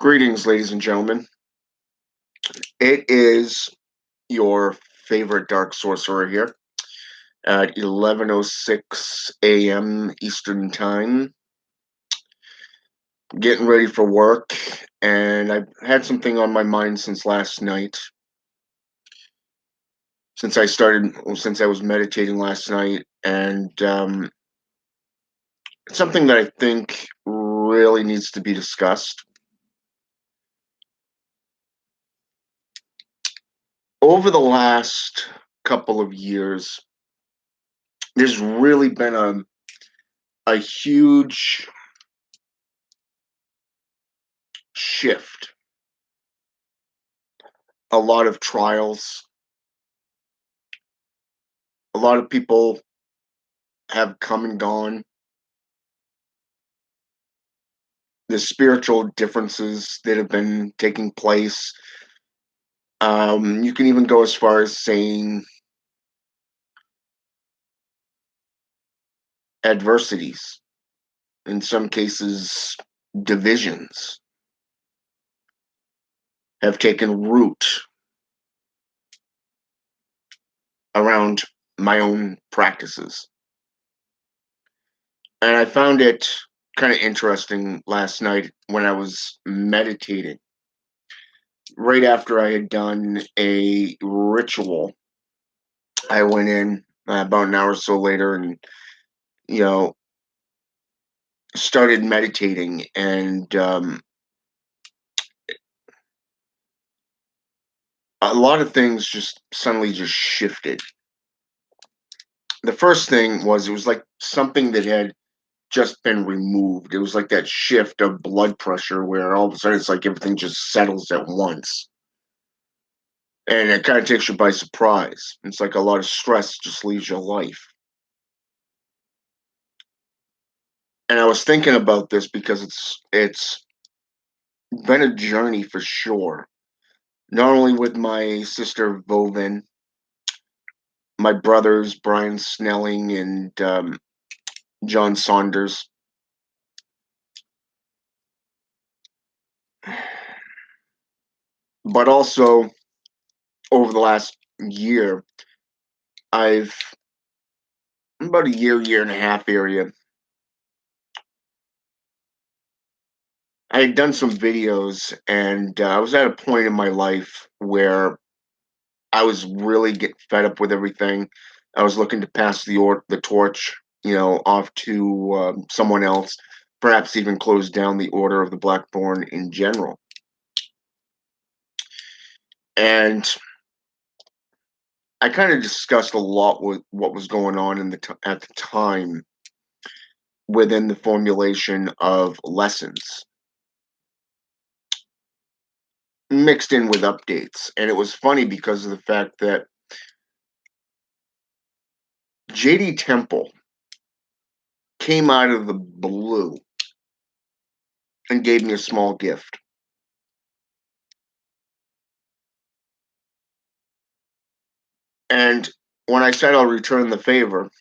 Greetings, ladies and gentlemen. It is your favorite dark sorcerer here at 11:06 a.m. Eastern Time, getting ready for work, and I've had something on my mind since last night. Since I was meditating last night, and it's something that I think really needs to be discussed. Over the last couple of years, there's really been a huge shift, a lot of trials. A lot of people have come and gone. The spiritual differences that have been taking place. You can even go as far as saying adversities, in some cases, divisions have taken root around my own practices. And I found it kind of interesting last night when I was meditating. Right after I had done a ritual, I went in about an hour or so later and, you know, started meditating. And a lot of things just suddenly just shifted. The first thing was it was like something that had just been removed. It was like that shift of blood pressure where all of a sudden it's like everything just settles at once. And it kind of takes you by surprise. It's like a lot of stress just leaves your life. And I was thinking about this because it's been a journey for sure. Not only with my sister Vovin, my brothers Brian Snelling and John Saunders, but also over the last year, I've about a year and a half area. I had done some videos, and I was at a point in my life where I was really getting fed up with everything. I was looking to pass the torch, off to someone else, perhaps even close down the Order of the Blackthorn in general. And I kind of discussed a lot with what was going on at the time within the formulation of lessons, mixed in with updates. And it was funny because of the fact that JD Temple came out of the blue and gave me a small gift. And when I said I'll return the favor,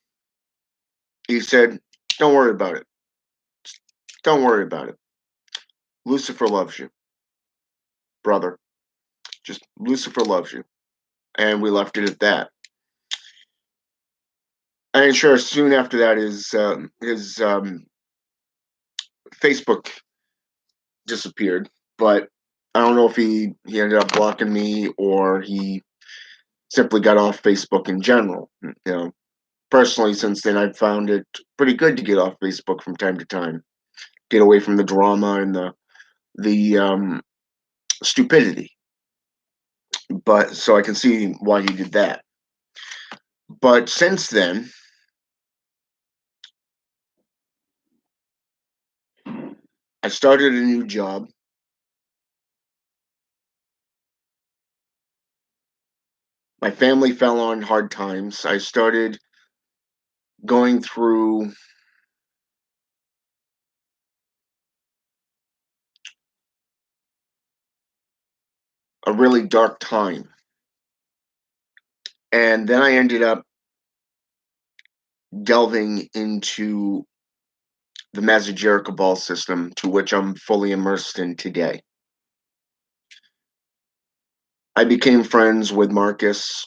he said, "Don't worry about it. Don't worry about it. Lucifer loves you, brother. Just Lucifer loves you." And we left it at that. And sure, soon after that, his Facebook disappeared. But I don't know if he ended up blocking me or he simply got off Facebook in general. Personally, since then, I've found it pretty good to get off Facebook from time to time, get away from the drama and the stupidity. But so I can see why he did that. But since then, I started a new job. My family fell on hard times. I started going through a really dark time. And then I ended up delving into the Magic Jericho Ball system, to which I'm fully immersed in today. I became friends with Marcus.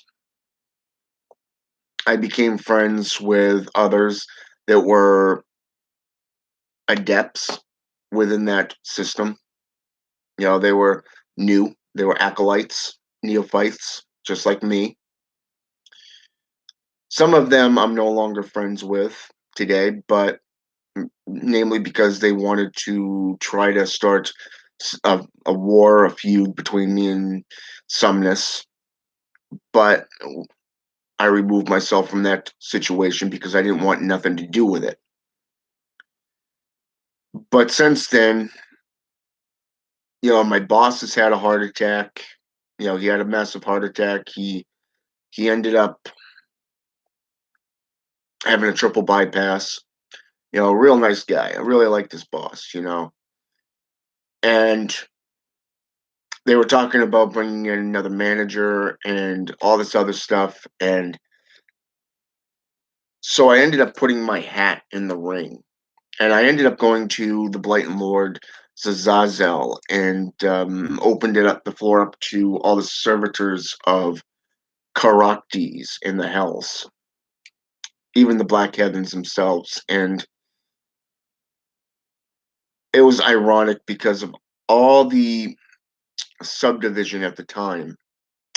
I became friends with others that were adepts within that system. They were new, they were acolytes, neophytes, just like me. Some of them I'm no longer friends with today, but namely because they wanted to try to start a war, a feud between me and Sumnus. But I removed myself from that situation because I didn't want nothing to do with it. But since then, my boss has had a heart attack. He had a massive heart attack. He ended up having a triple bypass. A real nice guy. I really like this boss. And they were talking about bringing in another manager and all this other stuff. And so I ended up putting my hat in the ring. And I ended up going to the Blighton Lord Zazazel and opened the floor up to all the servitors of Caractes in the Hells, even the Black Heavens themselves. And it was ironic because of all the subdivision at the time,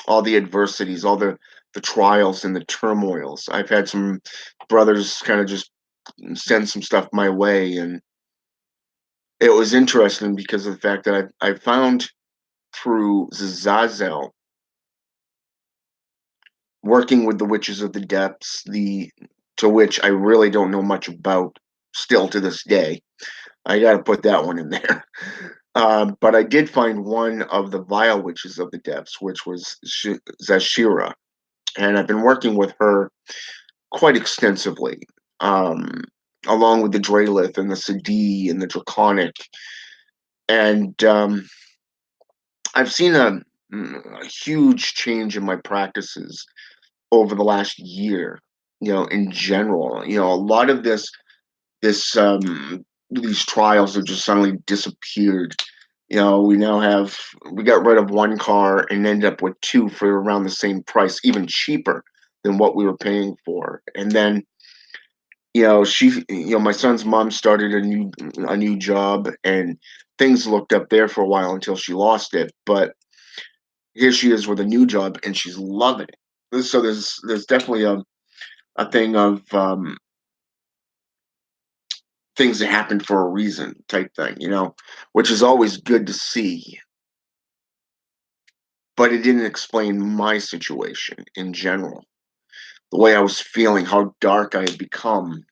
all the adversities, all the trials and the turmoils. I've had some brothers kind of just send some stuff my way, and it was interesting because of the fact that I found through Zazel working with the Witches of the Depths, the to which I really don't know much about still to this day. I got to put that one in there. But I did find one of the Vile Witches of the Depths, which was Zashira, and I've been working with her quite extensively, um, along with the Dralith and the Sadi and the Draconic. And I've seen a huge change in my practices over the last year. In general, a lot of this these trials have just suddenly disappeared. We got rid of one car and ended up with two for around the same price, even cheaper than what we were paying for. And then, my son's mom started a new job, and things looked up there for a while until she lost it. But here she is with a new job, and she's loving it. So there's definitely a thing of things that happen for a reason type thing, which is always good to see. But it didn't explain my situation in general, the way I was feeling, how dark I had become.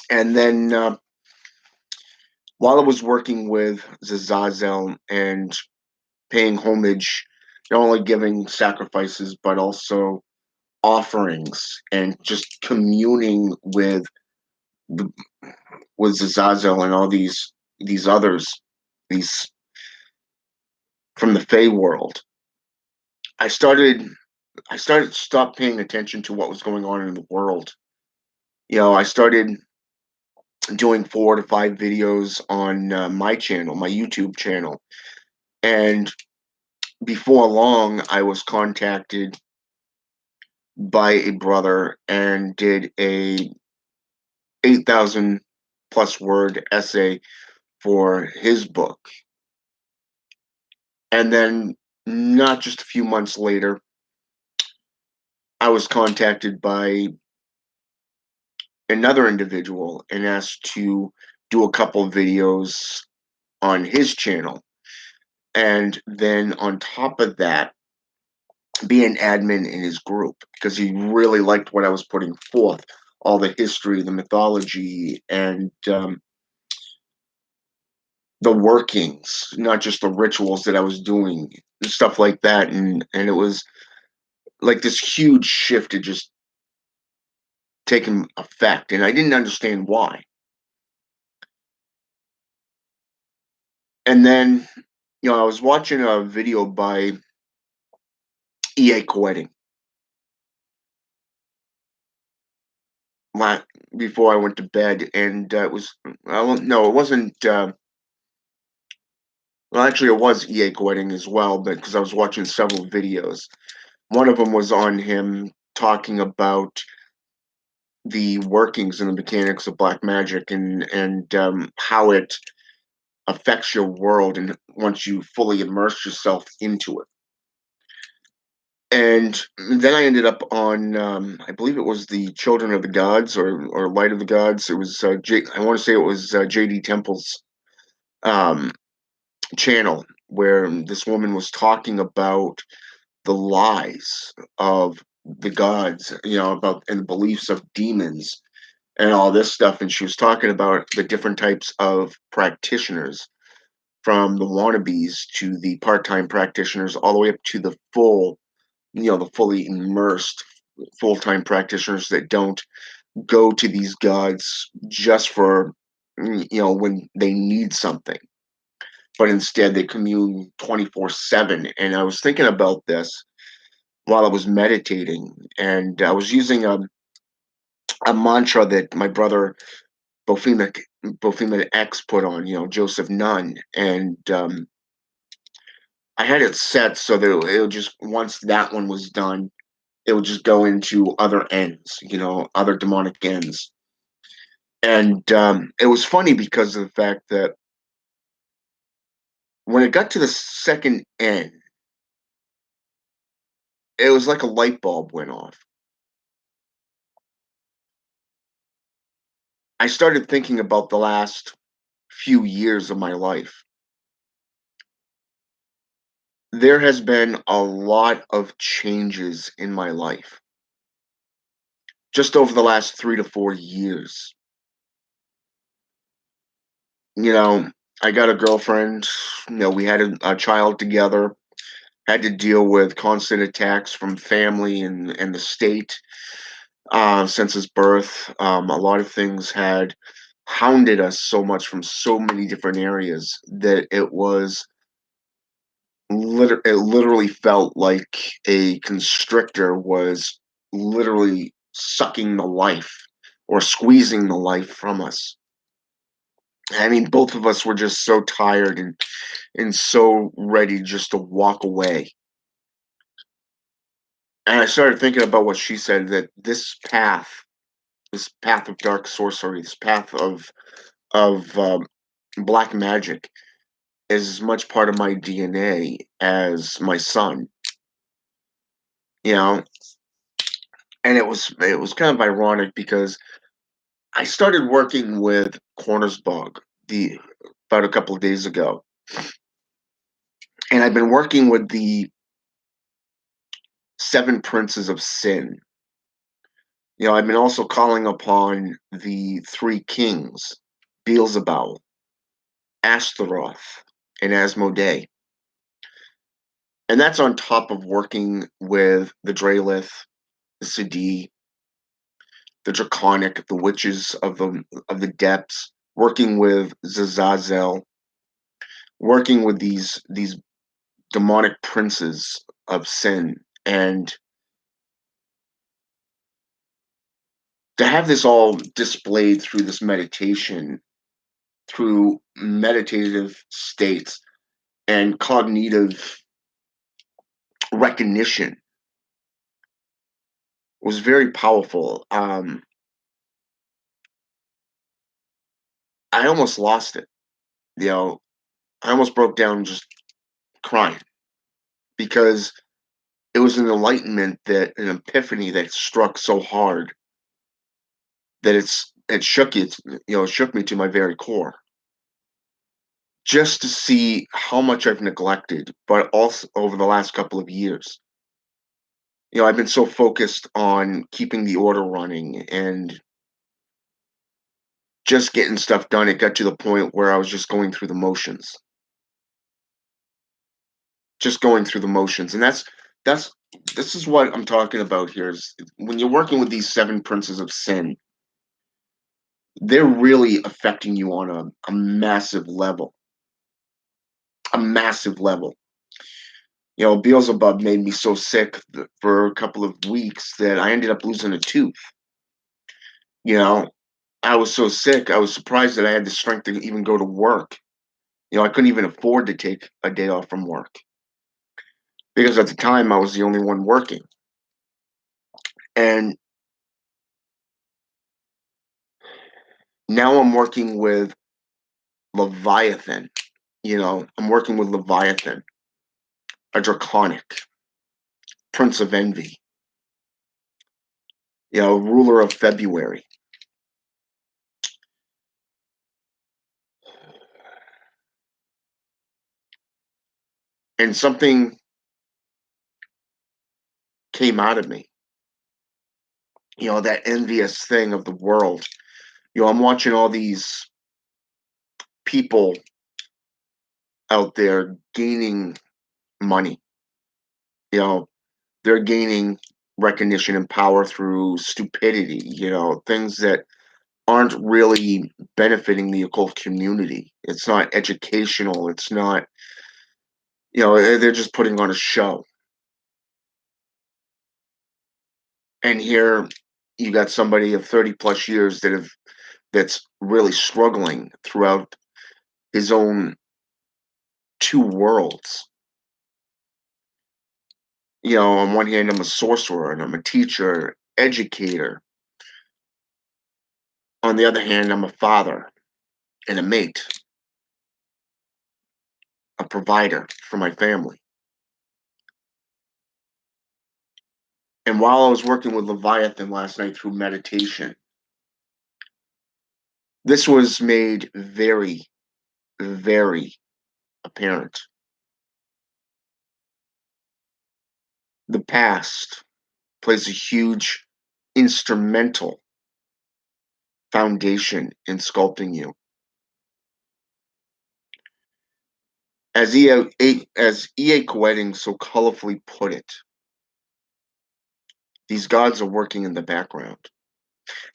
And then while I was working with Zazazel and paying homage, not only giving sacrifices, but also offerings and just communing with Zazazel and all these others, these from the Fey world. I started I started to stop paying attention to what was going on in the world. I started doing 4 to 5 videos on my channel, my YouTube channel, and before long, I was contacted by a brother and did a 8,000 plus word essay for his book. And then, not just a few months later, I was contacted by another individual and asked to do a couple videos on his channel. And then on top of that, be an admin in his group because he really liked what I was putting forth, all the history, the mythology, and the workings, not just the rituals that I was doing, stuff like that. And it was like this huge shift had just taken effect, and I didn't understand why. And then, I was watching a video by EA Koetting la before I went to bed, and it was I don't no, it wasn't. Well, actually, it was EA Wedding as well, but because I was watching several videos. One of them was on him talking about the workings and the mechanics of black magic and how it affects your world and once you fully immerse yourself into it. And then I ended up on, I believe it was the Children of the Gods or Light of the Gods. It was I want to say it was JD Temple's um, channel where this woman was talking about the lies of the gods, about and the beliefs of demons and all this stuff. And she was talking about the different types of practitioners, from the wannabes to the part-time practitioners, all the way up to the the fully immersed full-time practitioners that don't go to these gods just for when they need something, but instead they commune 24/7. And I was thinking about this while I was meditating, and I was using a mantra that my brother Bophemet X put on, Joseph Nunn, and I had it set so that it would just, once that one was done, it would just go into other ends, other demonic ends. And it was funny because of the fact that when it got to the second end, it was like a light bulb went off. I started thinking about the last few years of my life. There has been a lot of changes in my life just over the last 3 to 4 years. You know, I got a girlfriend, we had a child together, had to deal with constant attacks from family and the state since his birth. A lot of things had hounded us so much from so many different areas that it literally felt like a constrictor was literally sucking the life or squeezing the life from us. I mean, both of us were just so tired and so ready just to walk away. And I started thinking about what she said, that this path of dark sorcery, this path of black magic, is as much part of my DNA as my son. You know, and it was kind of ironic because I started working with Cornersbog the about a couple of days ago, and I've been working with the seven princes of sin. I've been also calling upon the three kings, Beelzebub, Ashtaroth, and Asmodee. And that's on top of working with the Dralith, the Sadi, the Draconic, the witches of the depths, working with Zazazel, working with these demonic princes of sin. And to have this all displayed through this meditation, through meditative states and cognitive recognition, was very powerful. I almost lost it. You know, I almost broke down just crying because it was an enlightenment, that an epiphany that struck so hard that it shook me to my very core. Just to see how much I've neglected, but also over the last couple of years. I've been so focused on keeping the order running and just getting stuff done. It got to the point where I was just going through the motions, just going through the motions. And that's this is what I'm talking about here, is when you're working with these seven princes of sin, they're really affecting you on a massive level, a massive level. Beelzebub made me so sick for a couple of weeks that I ended up losing a tooth. You know, I was so sick, I was surprised that I had the strength to even go to work. I couldn't even afford to take a day off from work because at the time I was the only one working. And now I'm working with Leviathan. I'm working with Leviathan, a draconic, prince of envy, ruler of February. And something came out of me, that envious thing of the world. I'm watching all these people out there gaining money. You know, they're gaining recognition and power through stupidity, things that aren't really benefiting the occult community. It's not educational. It's not, they're just putting on a show. And here you got somebody of 30 plus years that's really struggling throughout his own two worlds. On one hand, I'm a sorcerer and I'm a teacher, educator. On the other hand, I'm a father and a mate, a provider for my family. And while I was working with Leviathan last night through meditation, this was made very, very apparent. The past plays a huge instrumental foundation in sculpting you. As E.A. Koetting so colorfully put it, these gods are working in the background.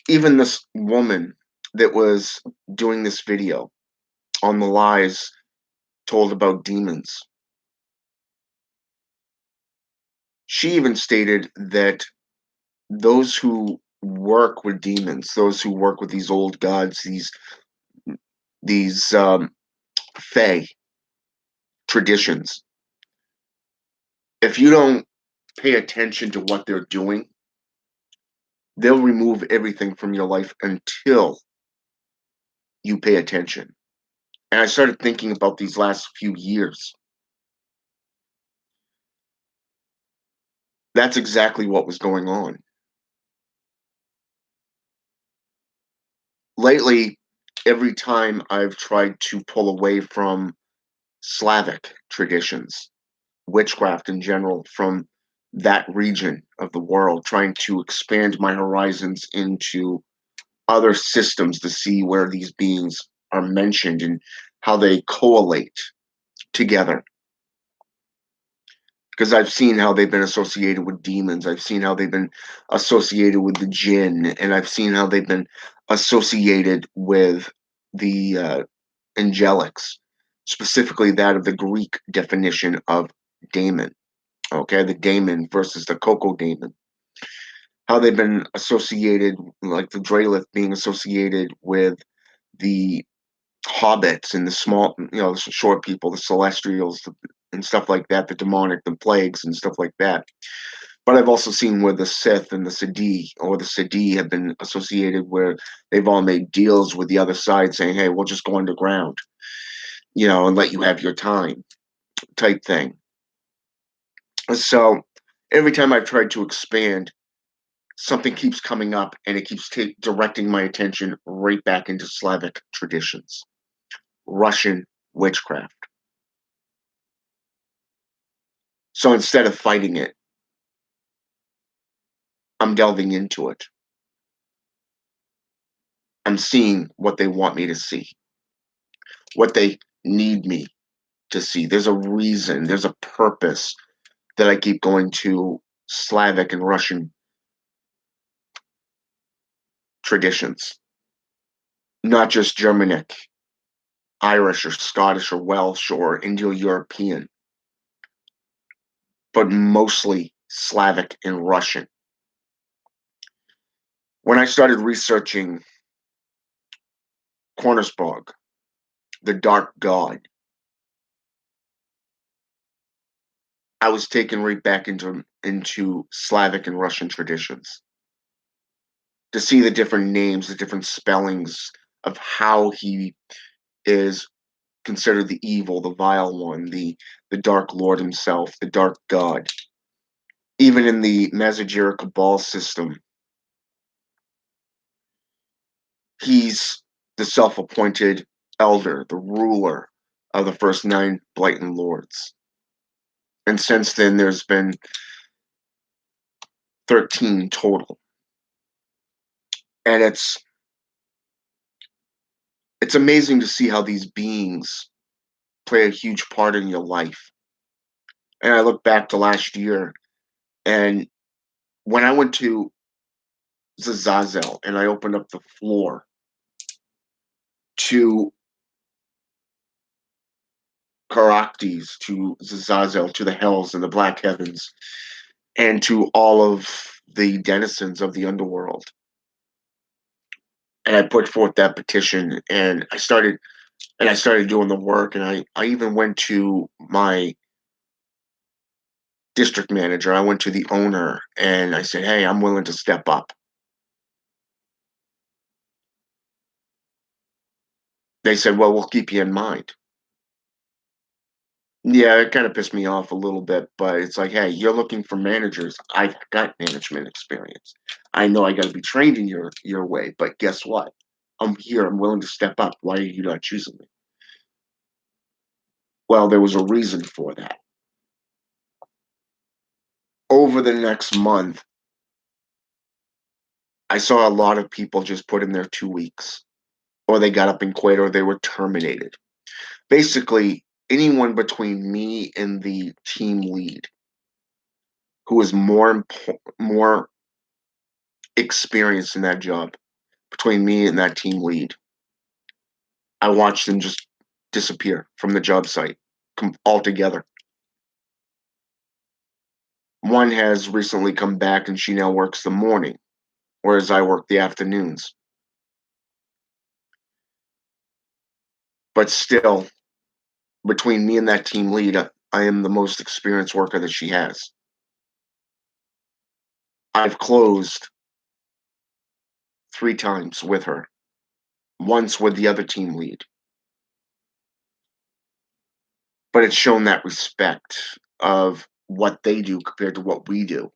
Even this woman that was doing this video on the lies told about demons, she even stated that those who work with demons, those who work with these old gods, these fae traditions, if you don't pay attention to what they're doing, they'll remove everything from your life until you pay attention. And I started thinking about these last few years. That's exactly what was going on. Lately, every time I've tried to pull away from Slavic traditions, witchcraft in general, from that region of the world, trying to expand my horizons into other systems to see where these beings are mentioned and how they correlate together. Because I've seen how they've been associated with demons. I've seen how they've been associated with the jinn, and I've seen how they've been associated with the angelics, specifically that of the Greek definition of daemon. Okay, the daemon versus the coco daemon. How they've been associated, like the Dralith being associated with the hobbits and the small, the short people, the celestials, and stuff like that, the demonic, the plagues, and stuff like that. But I've also seen where the Sith and the Sadi or the Sadi have been associated where they've all made deals with the other side saying, hey, we'll just go underground, and let you have your time type thing. So every time I've tried to expand, something keeps coming up and it keeps directing my attention right back into Slavic traditions, Russian witchcraft. So instead of fighting it, I'm delving into it. I'm seeing what they want me to see, what they need me to see. There's a reason, there's a purpose that I keep going to Slavic and Russian traditions, not just Germanic, Irish or Scottish or Welsh or Indo-European, but mostly Slavic and Russian. When I started researching Cornersbog, the Dark God, I was taken right back into Slavic and Russian traditions to see the different names, the different spellings of how he is considered the evil, the vile one, the Dark Lord himself, the Dark God. Even in the Mazajira Cabal system, he's the self-appointed elder, the ruler of the first 9 Blighton Lords. And since then, there's been 13 total. And it's amazing to see how these beings play a huge part in your life. And I look back to last year, and when I went to Zazazel and I opened up the floor to Caractes, to Zazazel, to the Hells and the Black Heavens, and to all of the denizens of the underworld. And I put forth that petition, and I started doing the work, and I even went to my district manager. I went to the owner and I said, "Hey, I'm willing to step up." They said, "Well, we'll keep you in mind." Yeah, it kind of pissed me off a little bit, but it's like, hey, you're looking for managers. I've got management experience. I know I got to be trained in your way, but guess what? I'm here. I'm willing to step up. Why are you not choosing me? Well, there was a reason for that. Over the next month, I saw a lot of people just put in their 2 weeks, or they got up and quit, or they were terminated. Basically, anyone between me and the team lead who is more experienced in that job, between me and that team lead, I watched them just disappear from the job site altogether. One has recently come back and she now works the morning, whereas I work the afternoons. But still, between me and that team lead, I am the most experienced worker that she has. I've closed 3 times with her, once with the other team lead. But it's shown that respect of what they do compared to what we do.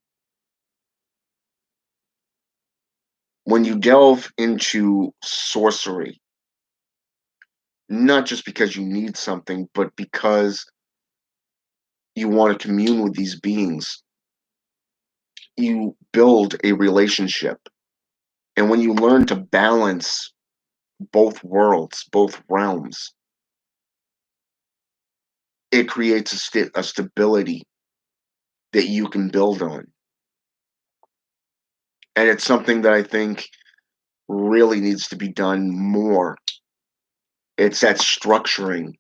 When you delve into sorcery, not just because you need something, but because you want to commune with these beings, you build a relationship. And when you learn to balance both worlds, both realms, it creates a stability that you can build on. And it's something that I think really needs to be done more. It's that structuring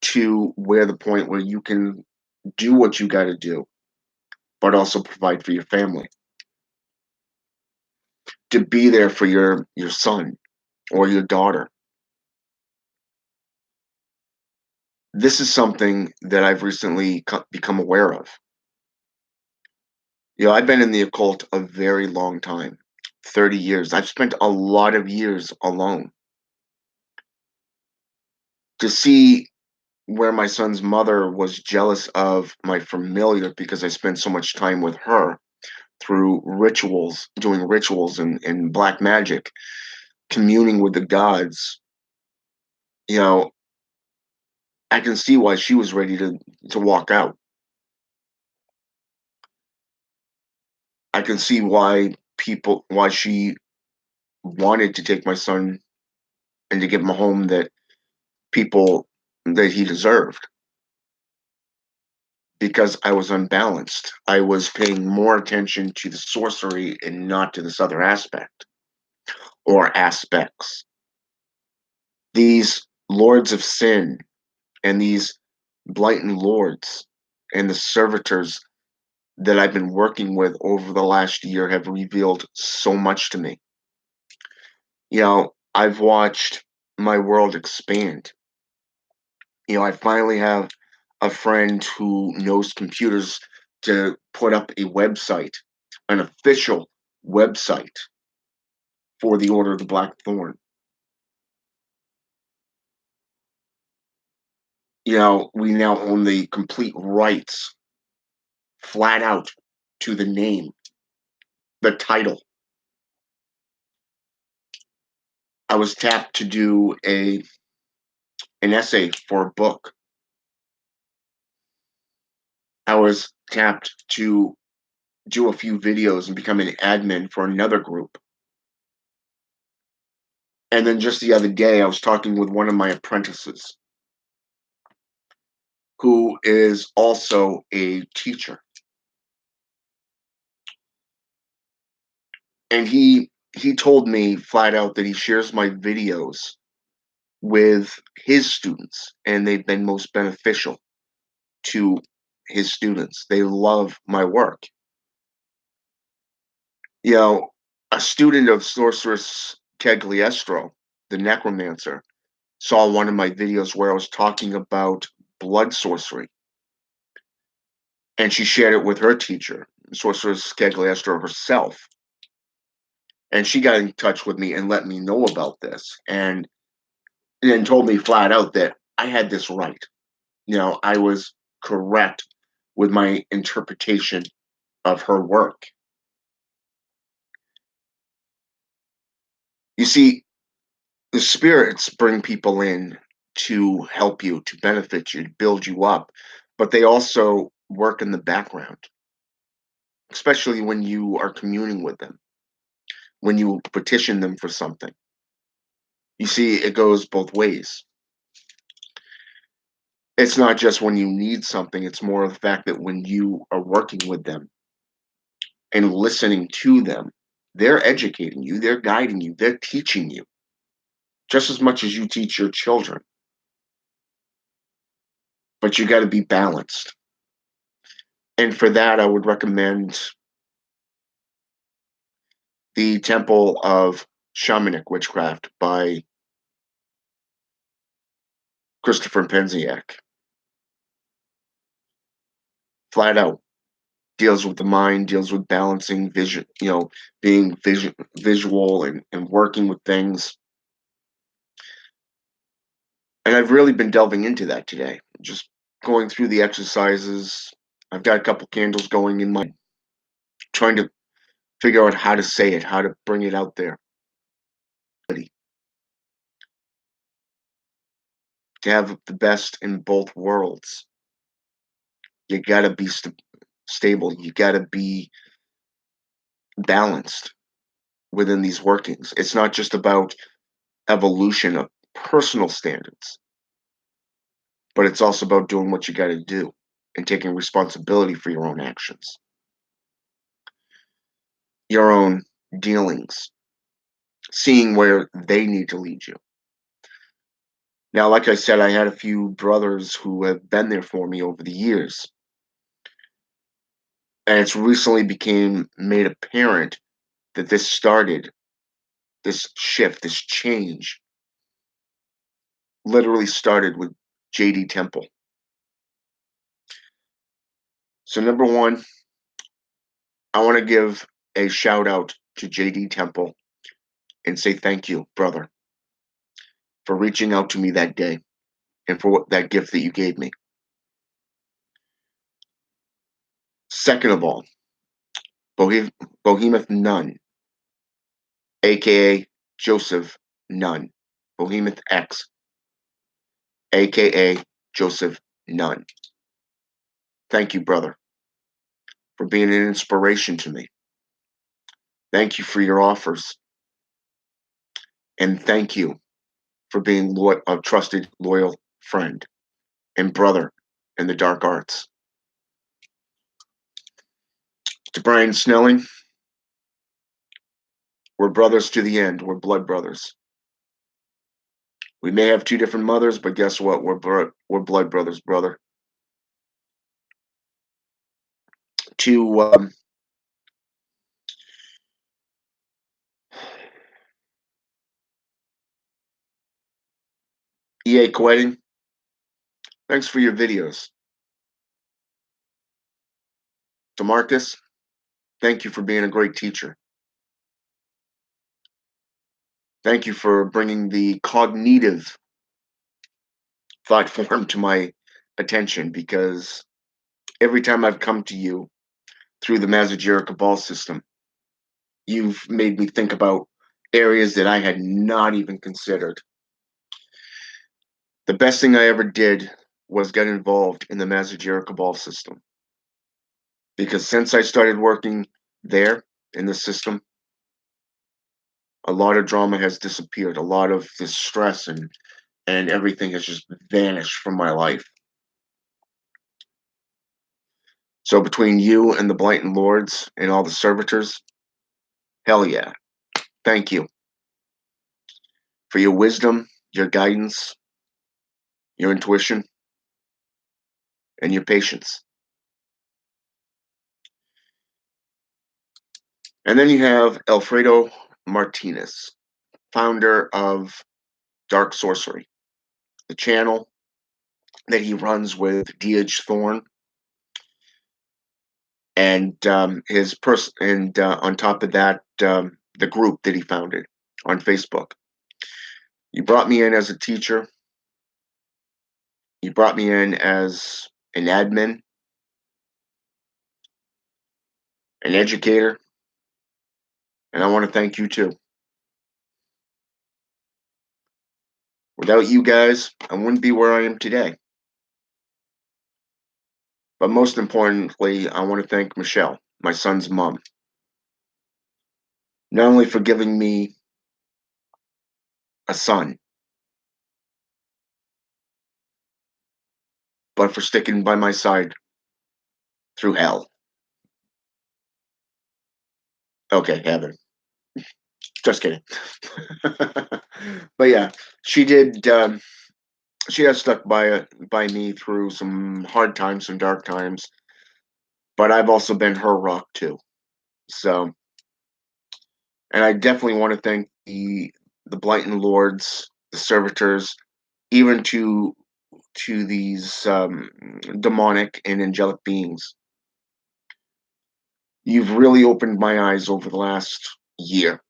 to where the point where you can do what you got to do, but also provide for your family. To be there for your son or your daughter. This is something that I've recently become aware of. You know, I've been in the occult a very long time, 30 years. I've spent a lot of years alone. To see where my son's mother was jealous of my familiar because I spent so much time with her through rituals, doing rituals and black magic, communing with the gods, you know, I can see why she was ready to walk out. I can see why she wanted to take my son and to give him a home people that he deserved, because I was unbalanced. I was paying more attention to the sorcery and not to this other aspect or aspects. These lords of sin and these blighting lords and the servitors that I've been working with over the last year have revealed so much to me. You know, I've watched my world expand. You know, I finally have a friend who knows computers to put up a website, an official website for the Order of the Black Thorn. We now own the complete rights, flat out, to the name, the title. I was tapped to do an essay for a book. I was tapped to do a few videos and become an admin for another group. And then just the other day, I was talking with one of my apprentices who is also a teacher. And he told me flat out that he shares my videos with his students, and they've been most beneficial to his students. They love my work. You know, a student of Sorceress Cagliostro, the necromancer, saw one of my videos where I was talking about blood sorcery, and she shared it with her teacher, Sorceress Cagliostro herself. And she got in touch with me and let me know about this, and then told me flat out that I had this right. I was correct with my interpretation of her work. You see, the spirits bring people in to help you, to benefit you, to build you up, but they also work in the background, especially when you are communing with them, when you petition them for something. You see, it goes both ways. It's not just when you need something, it's more of the fact that when you are working with them and listening to them, they're educating you, they're guiding you, they're teaching you just as much as you teach your children. But you got to be balanced. And for that, I would recommend the Temple of Shamanic Witchcraft by Christopher Penziak. Flat out deals with the mind, deals with balancing vision, being visual and working with things. And I've really been delving into that today, just going through the exercises. I've got a couple candles going in my, trying to figure out how to say it, how to bring it out there. To have the best in both worlds, you got to be stable. You got to be balanced within these workings. It's not just about evolution of personal standards, but it's also about doing what you got to do and taking responsibility for your own actions, your own dealings, seeing where they need to lead you. Now, like I said, I had a few brothers who have been there for me over the years. And it's recently became made apparent that this shift, this change, literally started with JD Temple. So, number one, I want to give a shout out to JD Temple and say thank you, brother, for reaching out to me that day and for that gift that you gave me. Second of all, Bohemoth Nun, aka Joseph Nunn, Bohemoth X, aka Joseph Nunn. Thank you, brother, for being an inspiration to me. Thank you for your offers. And thank you for being a trusted, loyal friend and brother in the dark arts. To Brian Snelling, we're brothers to the end. We're blood brothers. We may have two different mothers, but guess what? We're blood brothers, brother. To EA Quetting, thanks for your videos. So, Marcus, thank you for being a great teacher. Thank you for bringing the cognitive thought form to my attention, because every time I've come to you through the Mazagera Cabal system, you've made me think about areas that I had not even considered. The best thing I ever did was get involved in the Mazagera Cabal system, because since I started working there in the system, a lot of drama has disappeared. A lot of this stress and everything has just vanished from my life. So between you and the Blighton Lords and all the servitors, hell yeah. Thank you for your wisdom, your guidance, your intuition, and your patience. And then you have Alfredo Martinez, founder of Dark Sorcery, the channel that he runs with D.H. Thorne, and his person, and on top of that, the group that he founded on Facebook. You brought me in as a teacher. You brought me in as an admin, an educator, and I want to thank you too. Without you guys, I wouldn't be where I am today. But most importantly, I want to thank Michelle, my son's mom, not only for giving me a son, but for sticking by my side through hell. Okay, heaven. Just kidding. But yeah, she did. She has stuck by me through some hard times, some dark times. But I've also been her rock too. So, and I definitely want to thank the Blighton Lords, the servitors, even to these demonic and angelic beings. You've really opened my eyes over the last year,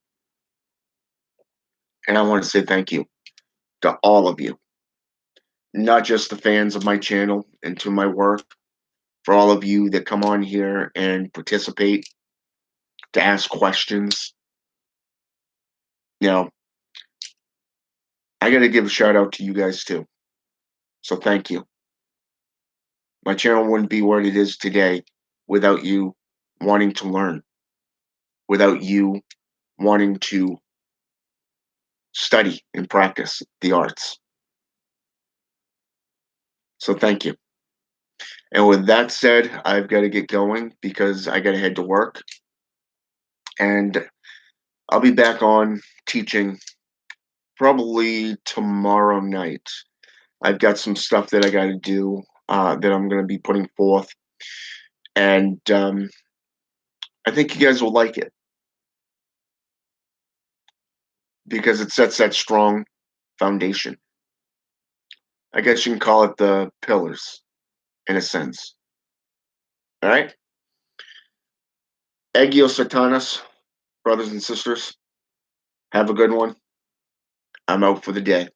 and I want to say thank you to all of you, not just the fans of my channel and to my work, for all of you that come on here and participate, to ask questions. You know, I got to give a shout out to you guys too. So thank you. My channel wouldn't be what it is today without you wanting to learn, without you wanting to study and practice the arts. So thank you. And with that said, I've got to get going because I got to head to work. And I'll be back on teaching probably tomorrow night. I've got some stuff that I got to do that I'm going to be putting forth. And I think you guys will like it because it sets that strong foundation. I guess you can call it the pillars in a sense. All right? Egio Satanas, brothers and sisters, have a good one. I'm out for the day.